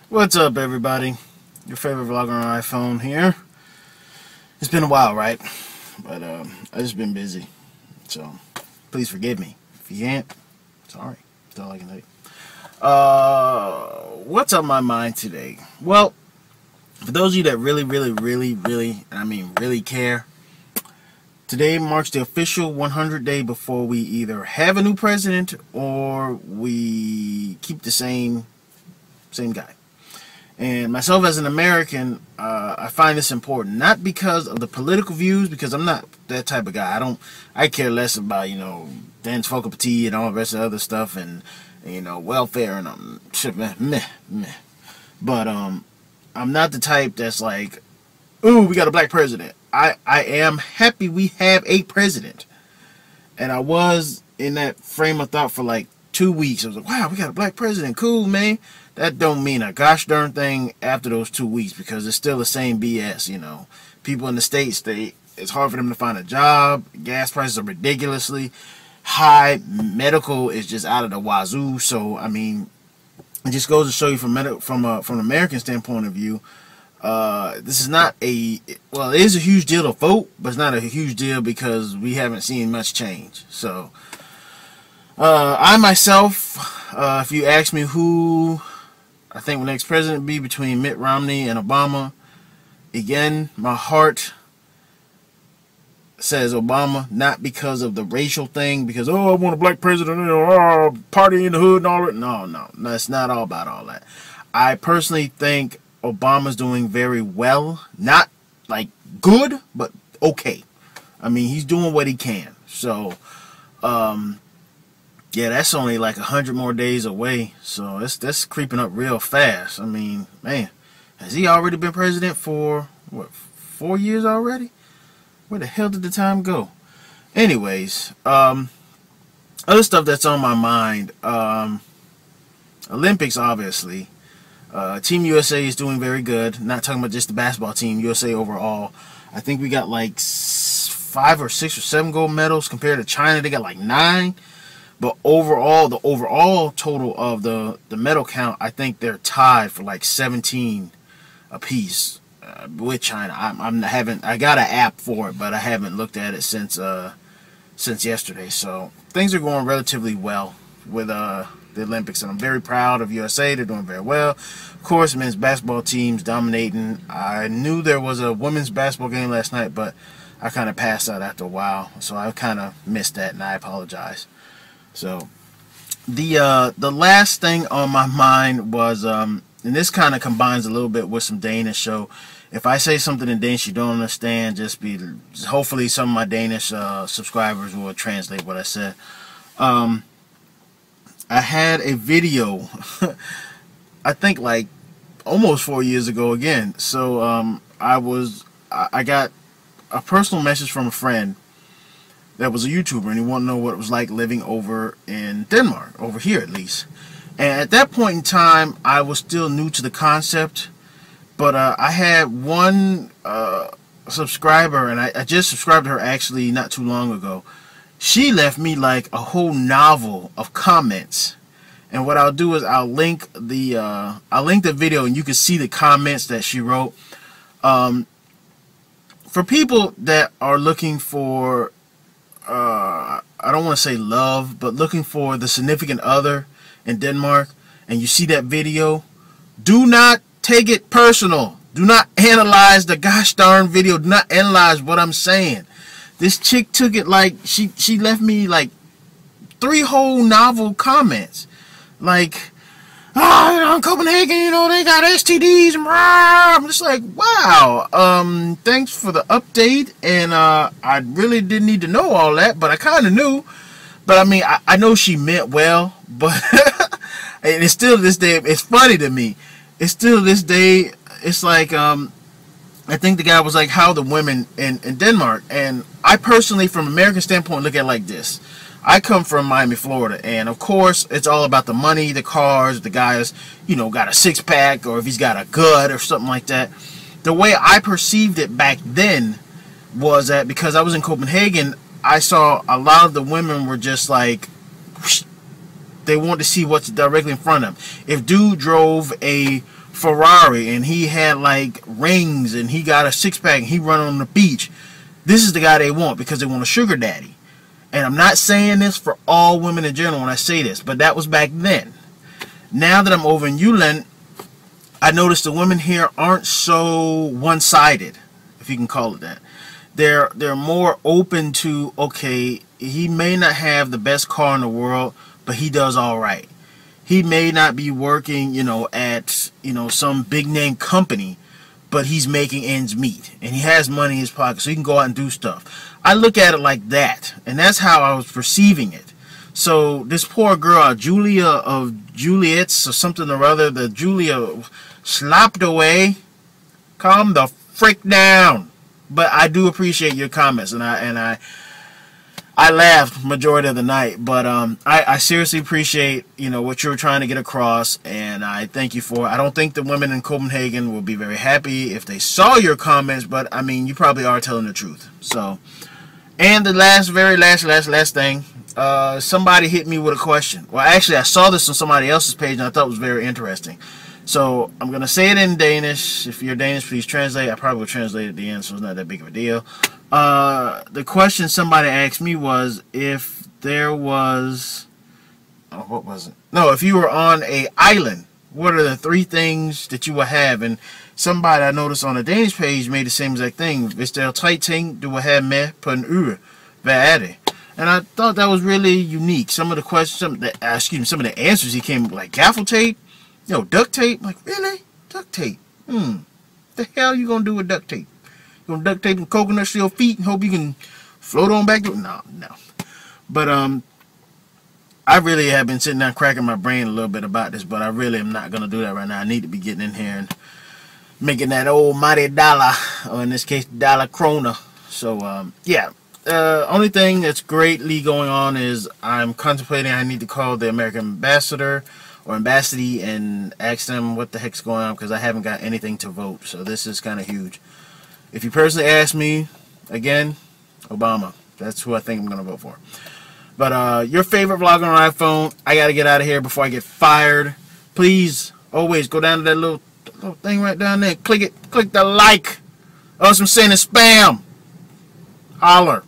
What's up, everybody? Your favorite vlogger on iPhone here. It's been a while, right? But I just been busy, so please forgive me. If you can't, sorry. That's all I can say. What's on my mind today? Well, for those of you that really care, today marks the official 100th day before we either have a new president or we keep the same guy. And myself as an American, I find this important, not because of the political views, because I'm not that type of guy. I care less about, dance tea and all the rest of the other stuff and welfare and shit, meh. But I'm not the type that's like, ooh, we got a black president. I am happy we have a president. And I was in that frame of thought for like 2 weeks. I was like, wow, we got a black president. Cool, man. That don't mean a gosh darn thing after those 2 weeks, because it's still the same BS, People in the States, it's hard for them to find a job. Gas prices are ridiculously high. Medical is just out of the wazoo. So, I mean, it just goes to show you from an American standpoint of view, this is not well, it is a huge deal to vote, but it's not a huge deal because we haven't seen much change. So, I myself, if you ask me who I think the next president be between Mitt Romney and Obama, again, my heart says Obama, not because of the racial thing, because, oh, I want a black president, party in the hood and all that. No, it's not all about all that. I personally think Obama's doing very well. Not, like, good, but okay. I mean, he's doing what he can. So, yeah, that's only like 100 more days away, so that's creeping up real fast. I mean, man, has he already been president for, what, 4 years already? Where the hell did the time go? Anyways, other stuff that's on my mind, Olympics, obviously. Team USA is doing very good. Not talking about just the basketball team, USA overall. I think we got like 5 or 6 or 7 gold medals compared to China. They got like 9. But overall, the overall total of the medal count, I think they're tied for like 17 apiece with China. I got an app for it, but I haven't looked at it since yesterday. So things are going relatively well with the Olympics, and I'm very proud of USA. They're doing very well. Of course, men's basketball team's dominating. I knew there was a women's basketball game last night, but I kind of passed out after a while, so I kind of missed that, and I apologize. So, the last thing on my mind was, and this kind of combines a little bit with some Danish, so if I say something in Danish you don't understand, hopefully some of my Danish subscribers will translate what I said. I had a video, I think like almost 4 years ago again, so I got a personal message from a friend that was a YouTuber, and he wanted to know what it was like living over in Denmark, over here at least. And at that point in time, I was still new to the concept, but I had one subscriber, and I just subscribed to her actually not too long ago. She left me like a whole novel of comments, and what I'll do is I'll link the video, and you can see the comments that she wrote. For people that are looking for I don't want to say love, but looking for the significant other in Denmark, and you see that video, do not take it personal. Do not analyze the gosh darn video. Do not analyze what I'm saying. This chick took it like she left me like 3 whole novel comments. Like, in Copenhagen, they got STDs and rah. I'm just like, wow, thanks for the update, and I really didn't need to know all that, but I kind of knew. But I mean, I know she meant well, but and it's still this day, it's funny to me. It's still this day, it's like, I think the guy was like, how the women in Denmark, and I personally, from an American standpoint, look at it like this. I come from Miami, Florida, and of course, it's all about the money, the cars, the guys, got a six-pack, or if he's got a gut or something like that. The way I perceived it back then was that because I was in Copenhagen, I saw a lot of the women were just like, whoosh, they wanted to see what's directly in front of them. If dude drove a Ferrari and he had like rings and he got a six-pack and he run on the beach. This is the guy they want because they want a sugar daddy. And I'm not saying this for all women in general when I say this, but that was back then. Now that I'm over in Yulen, I noticed the women here aren't so one-sided, if you can call it that. They're more open to, okay, he may not have the best car in the world, but he does all right. He may not be working, at, some big name company, but he's making ends meet and he has money in his pocket so he can go out and do stuff. I look at it like that, and that's how I was perceiving it. So this poor girl, Julia of Juliet's or something or other, the Julia slopped away. Calm the frick down. But I do appreciate your comments, and I laughed majority of the night. But I seriously appreciate what you're trying to get across, and I thank you for it. I don't think the women in Copenhagen will be very happy if they saw your comments, but I mean you probably are telling the truth. So, and the very last thing. Somebody hit me with a question. Well, actually, I saw this on somebody else's page, and I thought it was very interesting. So, I'm going to say it in Danish. If you're Danish, please translate. I probably will translate at the end, so it's not that big of a deal. The question somebody asked me was, if there was... Oh, what was it? No, if you were on an island, what are the 3 things that you would have? And somebody I noticed on the Danish page made the same exact thing. Hvis der er 3 ting, du vil have med på en ø, hvad er det? And I thought that was really unique. Some of the questions, some of the answers he came with, like gaffle tape, duct tape. Like, really? Duct tape? The hell you gonna do with duct tape? You gonna duct tape and coconuts to your feet and hope you can float on back to it? No. But I really have been sitting down cracking my brain a little bit about this, but I really am not gonna do that right now. I need to be getting in here and making that old mighty dollar, or in this case, dollar krona. So yeah. Only thing that's greatly going on is I'm contemplating I need to call the American ambassador or embassy and ask them what the heck's going on, because I haven't got anything to vote. So this is kind of huge. If you personally ask me, again, Obama. That's who I think I'm going to vote for. But your favorite vlogger on iPhone, I got to get out of here before I get fired. Please, always go down to that little thing right down there. Click it. Click the like. Or else I'm saying it's spam. Holler.